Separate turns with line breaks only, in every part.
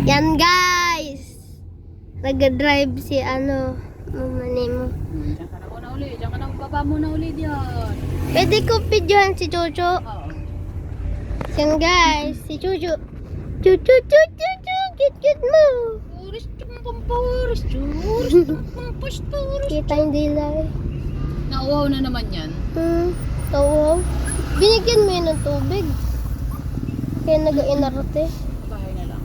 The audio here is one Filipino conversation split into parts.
Yan guys. Nag-drive si mama mo.
Diyan ka na una uli. Diyan ka na baba muna uli diyan.
Pwede ko videohan si Chucho.
Oo.
Yan guys, si Chucho. Chuchu, chuchu, chuchu, cute mo.
Puris, puris, puris, puris, puris.
Kita hindi lang.
Nauwaw na naman yan.
Oo. Binigyan mo yun ng tubig. Kaya nag-inarate.
Bahay na lang.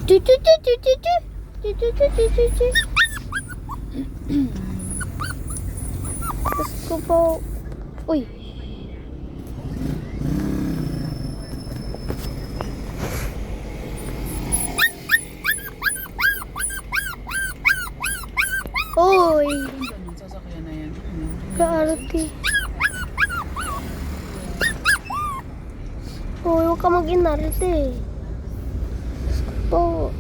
Chuchu, chuchu, chuchu. Chuchu, chuchu, chuchu. Tapos ko po. Uy. Uy.
Ganun, sasakyan na yan.
Kaarati. Uy, huwag ka mag-inarate. Po.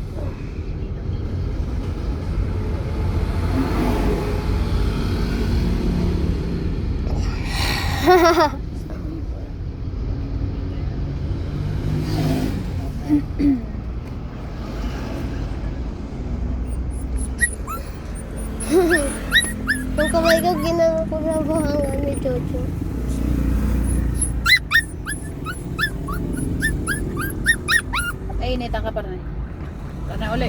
Yung kamay ko ginawa ko na buhangan ni Jojo.
Ay, initan ka pa rin. Sana uli.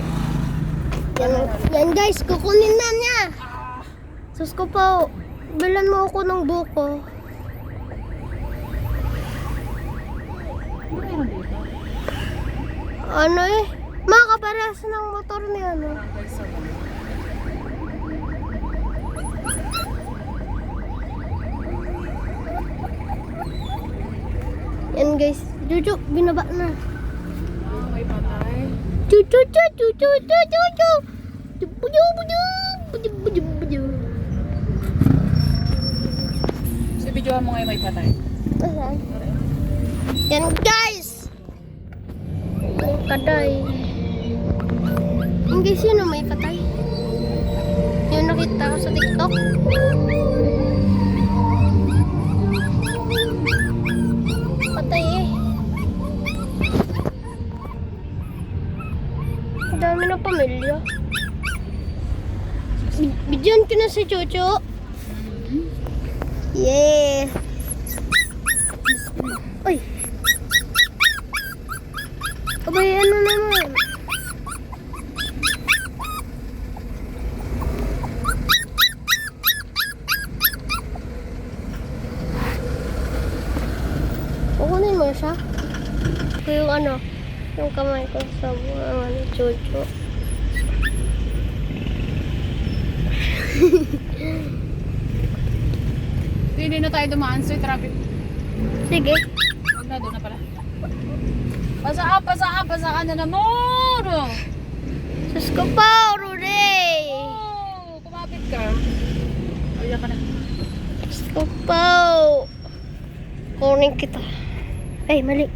Yan guys, kukunin na niya. Sus ko po, bilan mo ako ng buko.
Ano meron dito?
Ano eh? Makaparas ng motor ni ano.
Barangay Sabang.
Yan guys, Jojo, binaba na.
Ah, may patay.
Jojo, Jojo, Jojo, Jojo. Bujo, bujo, bujo, bujo, bujo.
Si videoan mo ngayon may patay.
Asan? Yan guys. Ang patay. Yan guys, yun may patay. Yung nakita ko sa TikTok. Patay eh. Ang dami na pamilya. Bidyan ko na si Chucho. Yeah. Uy. Abay, ano naman? Kukunin mo siya. Yung kamay ko sa buwan ni Chucho.
Hindi na tayo dumaan sa traffic.
Sige.
Huwag na, doon na pala. Pasa ka na naman!
Sus ko po, Rudy!
Oh, kumapit ka. Ayan ka na.
Sus ko po! Kunin kita. Ay, mali.